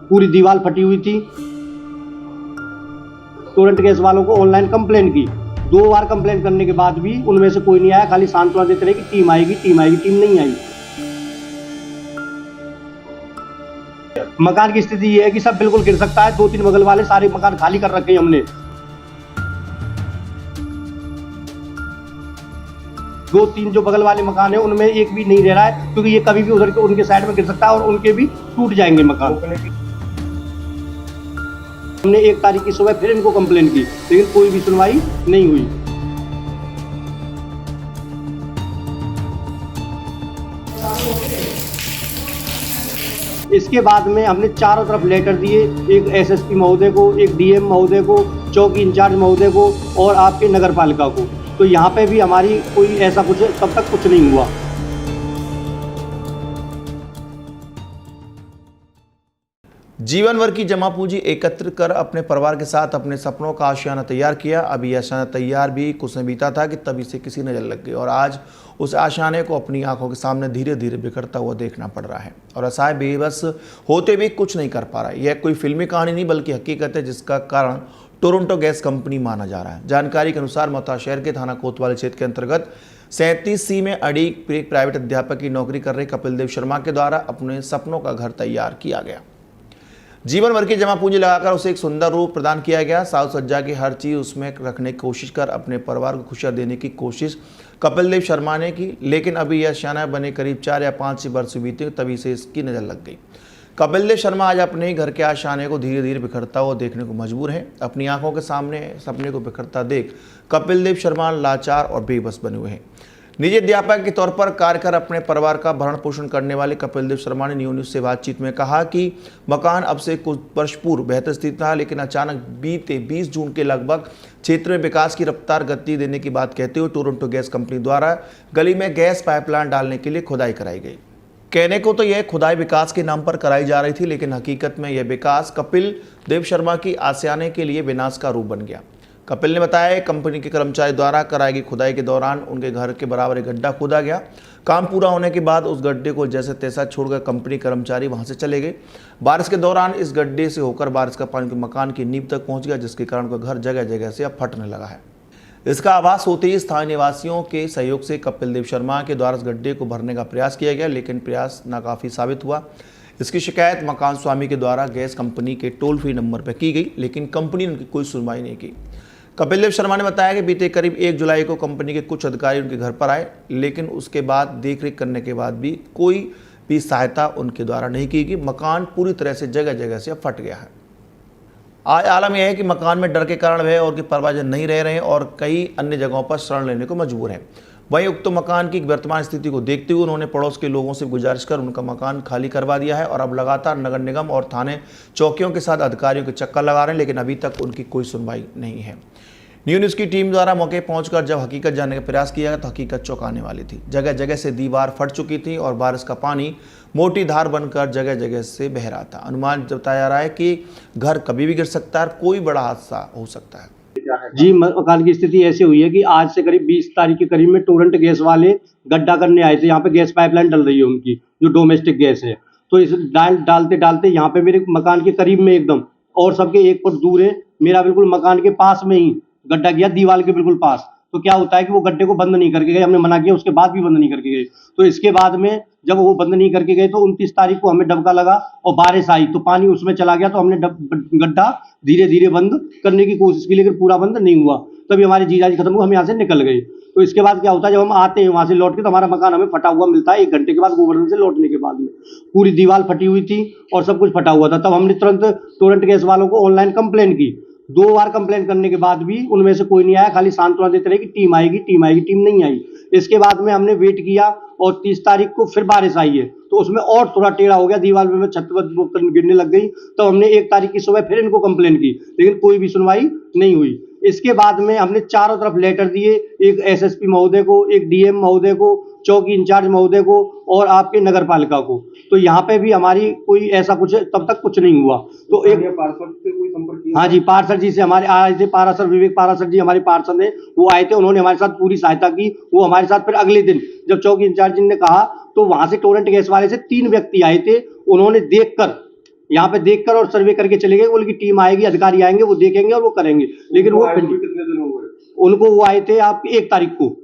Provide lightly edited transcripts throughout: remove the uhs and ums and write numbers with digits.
पूरी दीवार फटी हुई थी। टोरेंट गैस वालों को ऑनलाइन कंप्लेन की, 2 बार कंप्लेन करने के बाद भी उनमें से कोई नहीं आया, खाली सांत्वना देते रहे कि टीम आएगी, टीम आएगी, टीम नहीं आई। मकान की स्थिति ये है कि सब बिल्कुल गिर सकता है। 2-3 बगल वाले सारे मकान खाली कर रखे हैं हमने। 2-3 जो बगल वाले मकान है उनमें एक भी नहीं रह रहा है, क्योंकि ये कभी भी उधर के उनके साइड में गिर सकता है और उनके भी टूट जाएंगे मकान। हमने 1 तारीख की सुबह फिर इनको कंप्लेन की, लेकिन कोई भी सुनवाई नहीं हुई। इसके बाद में हमने चारों तरफ लेटर दिए, एक एसएसपी महोदय को, एक डीएम महोदय को, चौकी इंचार्ज महोदय को और आपके नगर पालिका को। तो यहाँ पे भी हमारी कोई ऐसा कुछ तब तक कुछ नहीं हुआ। जीवन भर की जमा पूंजी एकत्र कर अपने परिवार के साथ अपने सपनों का आशियाना तैयार किया। अभी यह आशियाना तैयार भी कुछ समय बीता था कि तभी से किसी नजर लग गई और आज उस आशियाने को अपनी आंखों के सामने धीरे धीरे बिखरता हुआ देखना पड़ रहा है और असहाय बेबस होते भी कुछ नहीं कर पा रहा है। यह कोई फिल्मी कहानी नहीं बल्कि हकीकत है, जिसका कारण टोरंटो गैस कंपनी माना जा रहा है। जानकारी के अनुसार मथुरा शहर के थाना कोतवाली क्षेत्र के अंतर्गत 37C में अड़ीग एक प्राइवेट अध्यापक की नौकरी कर रहे कपिल देव शर्मा के द्वारा अपने सपनों का घर तैयार किया गया। जीवन भर की जमा पूंजी लगाकर उसे एक सुंदर रूप प्रदान किया गया। साज सज्जा की हर चीज उसमें रखने की कोशिश कर अपने परिवार को खुशियां देने की कोशिश कपिल देव शर्मा ने की, लेकिन अभी यह आशियाना बने करीब 4 या 5 वर्ष बीते तभी से इसकी नजर लग गई। कपिल देव शर्मा आज अपने ही घर के आशियाने को धीरे धीरे बिखरता हुआ देखने को मजबूर है। अपनी आंखों के सामने सपने को बिखरता देख कपिल देव शर्मा लाचार और बेबस बने हुए हैं। निजी अध्यापक के तौर पर कार्य कर अपने परिवार का भरण पोषण करने वाले कपिल देव शर्मा ने न्यूज से बातचीत में कहा कि मकान अब से कुछ वर्ष पूर्व बेहतर स्थिति था, लेकिन अचानक बीते 20 जून के लगभग क्षेत्र में विकास की रफ्तार गति देने की बात कहते हुए टोरंटो गैस कंपनी द्वारा गली में गैस पाइपलाइन डालने के लिए खुदाई कराई गई। कहने को तो यह खुदाई विकास के नाम पर कराई जा रही थी, लेकिन हकीकत में यह विकास कपिल देव शर्मा की आशियाने के लिए विनाश का रूप बन गया। कपिल ने बताया कंपनी के कर्मचारी द्वारा कराई गई खुदाई के दौरान उनके घर के बराबर एक गड्ढा खोदा गया। काम पूरा होने के बाद उस गड्ढे को जैसे तैसा छोड़कर कंपनी कर्मचारी वहां से चले गए। बारिश के दौरान इस गड्ढे से होकर बारिश का पानी मकान की नींव तक पहुंच गया, जिसके कारण उनका घर जगह जगह से अब फटने लगा है। इसका आभास होते ही स्थानीय निवासियों के सहयोग से कपिल देव शर्मा के द्वारा इस गड्ढे को भरने का प्रयास किया गया, लेकिन प्रयास नाकाफी साबित हुआ। इसकी शिकायत मकान स्वामी के द्वारा गैस कंपनी के टोल फ्री नंबर पर की गई, लेकिन कंपनी ने उनकी कोई सुनवाई नहीं की। कपिल देव शर्मा ने बताया कि बीते करीब 1 जुलाई को कंपनी के कुछ अधिकारी उनके घर पर आए, लेकिन उसके बाद देखरेख करने के बाद भी कोई भी सहायता उनके द्वारा नहीं की गई। मकान पूरी तरह से जगह जगह से फट गया है। आज आलम यह है कि मकान में डर के कारण वह और के परिवारजन नहीं रह रहे हैं और कई अन्य जगहों पर शरण लेने को मजबूर हैं। वहीं उक्त मकान की वर्तमान स्थिति को देखते हुए उन्होंने पड़ोस के लोगों से गुजारिश कर उनका मकान खाली करवा दिया है और अब लगातार नगर निगम और थाने चौकियों के साथ अधिकारियों के चक्कर लगा रहे हैं, लेकिन अभी तक उनकी कोई सुनवाई नहीं है। न्यूज़ की टीम द्वारा मौके पहुंचकर जब हकीकत जानने का प्रयास किया गया तो हकीकत चौंकाने वाली थी। जगह जगह से दीवार फट चुकी थी और बारिश का पानी मोटी धार बनकर जगह जगह से बह रहा था। अनुमान जताया जा रहा है कि घर कभी भी गिर सकता है, कोई बड़ा हादसा हो सकता है। जी, मकान की स्थिति ऐसी हुई है कि आज से करीब 20 तारीख के करीब में टोरंट गैस वाले गड्ढा करने आए थे। यहाँ पे गैस पाइपलाइन डल रही है उनकी, जो डोमेस्टिक गैस है। तो इस डालते डालते यहाँ पे मेरे मकान के करीब में एकदम और सबके 1 फुट दूर है, मेरा बिल्कुल मकान के पास में ही गड्ढा गया, दीवार के बिल्कुल पास। तो क्या होता है कि वो गड्ढे को बंद नहीं करके गए, हमने मना किया, उसके बाद भी बंद नहीं करके गए। तो इसके बाद में जब वो बंद नहीं करके गए तो 29 तारीख को हमें डबका लगा और बारिश आई तो पानी उसमें चला गया। तो हमने गड्ढा धीरे धीरे बंद करने की कोशिश की, लेकिन पूरा बंद नहीं हुआ। तभी हमारी जीजाजी खत्म हुई, हम यहाँ से निकल गए। तो इसके बाद क्या होता है, जब हम आते हैं वहां से लौट के तो हमारा मकान हमें फटा हुआ मिलता है 1 घंटे के बाद। गोवर्धन से लौटने के बाद में पूरी दीवार फटी हुई थी और सब कुछ फटा हुआ था। तब हमने तुरंत टोरंट गैस वालों को ऑनलाइन कंप्लेन की, 2 बार कंप्लेन करने के बाद भी उनमें से कोई नहीं आया, खाली सांत्वना देते रहे कि टीम आएगी, टीम आएगी, टीम नहीं आई। इसके बाद में हमने वेट किया और 30 तारीख को फिर बारिश आई है तो उसमें और थोड़ा टेढ़ा हो गया, दीवार में छत पर गिरने लग गई। तो हमने 1 तारीख की सुबह फिर इनको कंप्लेन की, लेकिन कोई भी सुनवाई नहीं हुई। इसके बाद में हमने चारों तरफ लेटर दिए, एक एसएसपी महोदय को, एक डीएम महोदय को, चौकी इंचार्ज महोदय को और आपके नगर पालिका को। तो यहाँ पे भी हमारी कोई ऐसा कुछ तब तक कुछ नहीं हुआ। तो एक पार्षद से कोई संपर्क किया? हाँ जी, पार्षद जी से हमारे आए थे, पारासर विवेक पारासर जी हमारे पार्षद हैं, वो आए थे, उन्होंने हमारे साथ पूरी सहायता की। वो हमारे साथ फिर अगले दिन जब चौकी इंचार्ज ने कहा तो वहां से टोरंट गैस वाले से 3 व्यक्ति आए थे। उन्होंने देखकर यहाँ पे देखकर और सर्वे करके चले गए। उनकी टीम आएगी, अधिकारी आएंगे, वो देखेंगे और वो करेंगे। लेकिन वो कितने दिन हुए? उनको वो आए थे आप 1 तारीख को,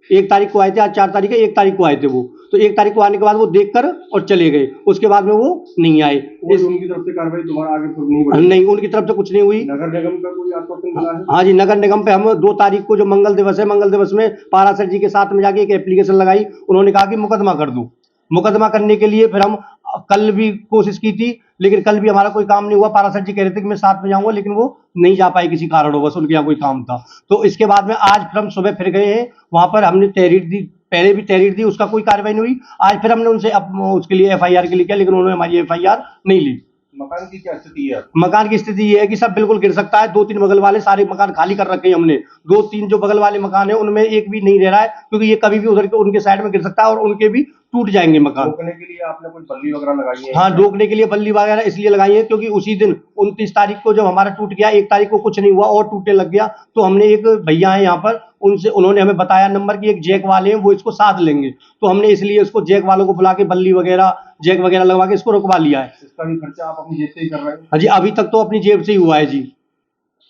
1 तारीख को आए थे। आज 4 तारीख है, 1 तारीख को आए थे वो। तो 1 तारीख को आने के बाद वो देखकर और चले गए। उसके बाद में वो नहीं आए। उनकी तरफ से कार्रवाई तुम्हारा आगे फिर नहीं बढ़ी? नहीं, उनकी तरफ से कुछ नहीं हुई। नगर निगम का कोई आश्वासन मिला है? हाँ जी, नगर निगम पे हम 2 तारीख को जो मंगल दिवस है, मंगल दिवस में पारासर जी के साथ में जाके एक एप्लीकेशन लगाई। उन्होंने कहा कि मुकदमा कर दो। मुकदमा करने के लिए फिर हम कल भी कोशिश की थी, लेकिन कल भी हमारा कोई काम नहीं हुआ। पारासर जी कह रहे थे कि मैं साथ में जाऊंगा, लेकिन वो नहीं जा पाए किसी कारणवश, उनके यहाँ कोई काम था। तो इसके बाद में आज फिर हम सुबह फिर गए हैं वहां पर, हमने तहरीर दी, पहले भी तहरीर दी, उसका कोई कार्रवाई नहीं हुई। आज फिर हमने उनसे उसके लिए FIR के लिए किया, लेकिन उन्होंने हमारी FIR नहीं ली। मकान की क्या स्थिति है? मकान की स्थिति ये है कि सब बिल्कुल गिर सकता है। 2-3 बगल वाले सारे मकान खाली कर रखे हैं हमने। 2-3 जो बगल वाले मकान है उनमें एक भी नहीं रह रहा है, क्योंकि ये कभी भी उधर के उनके साइड में गिर सकता है और उनके भी टूट जाएंगे मकान। रोकने के लिए आपने कोई बल्ली वगैरह लगाई है? हाँ, रोकने के लिए बल्ली वगैरह इसलिए लगाई है क्योंकि उसी दिन 29 तारीख को जब हमारा टूट गया, 1 तारीख को कुछ नहीं हुआ और टूटने लग गया। तो हमने एक भैया है यहाँ पर, उन्होंने हमें बताया नंबर की एक जैक वाले हैं, वो इसको साथ लेंगे। तो हमने इसलिए उसको जैक वालों को बुला के बल्ली वगैरह, जैक वगैरह लगवा के इसको रुकवा लिया है। इसका भी खर्चा आप अपनी जेब से ही कर रहे हैं? हाँ जी, अभी तक तो अपनी जेब से ही हुआ है जी।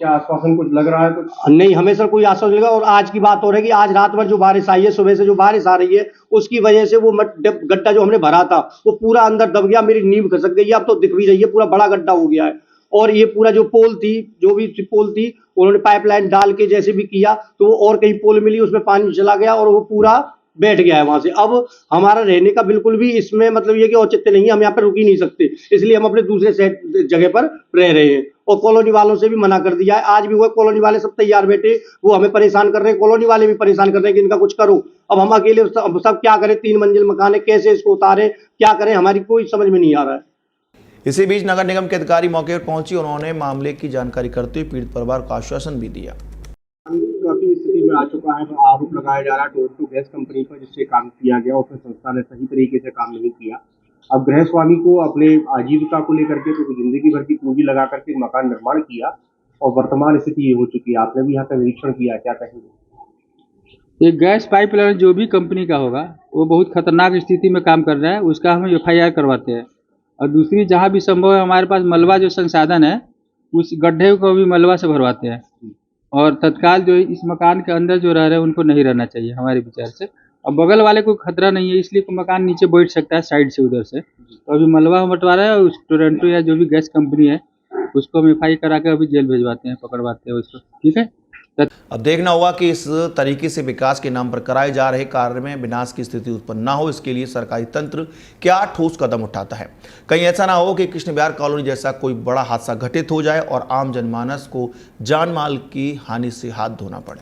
क्या आश्वासन कुछ लग रहा है कुछ? नहीं, हमें सर कोई आश्वासन लगा। और आज की बात हो रही है कि आज रात भर जो बारिश आई है, सुबह से जो बारिश आ रही है, उसकी वजह से वो गड्ढा जो हमने भरा था वो पूरा अंदर दब गया। मेरी नींव खसक गई है, अब तो दिख भी रही है, पूरा बड़ा गड्ढा हो गया है। और ये पूरा जो पोल थी, जो भी पोल थी, उन्होंने पाइपलाइन डाल के जैसे भी किया तो वो और कहीं पोल मिली, उसमें पानी चला गया और वो पूरा बैठ गया है वहां से। अब हमारा रहने का बिल्कुल भी इसमें मतलब ये कि औचित्य नहीं है, हम यहाँ पर रुक ही नहीं सकते, इसलिए हम अपने दूसरे जगह पर रह रहे हैं। और कॉलोनी वालों से भी मना कर दिया है। आज भी वो कॉलोनी वाले सब तैयार बैठे, वो हमें परेशान कर रहे हैं, कॉलोनी वाले भी परेशान कर रहे हैं कि इनका कुछ करो। अब हम अकेले सब क्या करें? 3 मंजिल मकान है, कैसे इसको उतारे, क्या करें, हमारी कोई समझ में नहीं आ रहा है। इसी बीच नगर निगम के अधिकारी मौके पर पहुंची, उन्होंने मामले की जानकारी करते हुए पीड़ित परिवार को आश्वासन भी दिया। काफी स्थिति में आ चुका है, तो आरोप लगाया जा रहा है टोरंटो गैस कंपनी पर, जिससे काम किया गया और फिर संस्था ने सही तरीके से काम नहीं किया। अब गृह स्वामी को अपने आजीविका को लेकर के तो जिंदगी भर की पूंजी लगा करके मकान निर्माण किया और वर्तमान स्थिति ये हो चुकी है। आपने भी यहाँ का निरीक्षण किया, क्या कहेंगे? ये गैस पाइपलाइन जो भी कंपनी का होगा वो बहुत खतरनाक स्थिति में काम कर रहा है, उसका हम FIR करवाते हैं। और दूसरी जहाँ भी संभव है हमारे पास मलबा जो संसाधन है उस गड्ढे को भी मलबा से भरवाते हैं। और तत्काल जो इस मकान के अंदर जो रह रहे हैं उनको नहीं रहना चाहिए हमारे विचार से। अब बगल वाले को खतरा नहीं है, इसलिए मकान नीचे बैठ सकता है साइड से उधर से। तो अभी मलबा बंटवारा है और उस टोरंटो या जो भी गैस कंपनी है उसको हम FIR करा के अभी जेल भिजवाते हैं, पकड़वाते हैं उसको। ठीक है, अब देखना होगा कि इस तरीके से विकास के नाम पर कराए जा रहे कार्य में विनाश की स्थिति उत्पन्न ना हो, इसके लिए सरकारी तंत्र क्या ठोस कदम उठाता है। कहीं ऐसा ना हो कि कृष्ण विहार कॉलोनी जैसा कोई बड़ा हादसा घटित हो जाए और आम जनमानस को जान माल की हानि से हाथ धोना पड़े।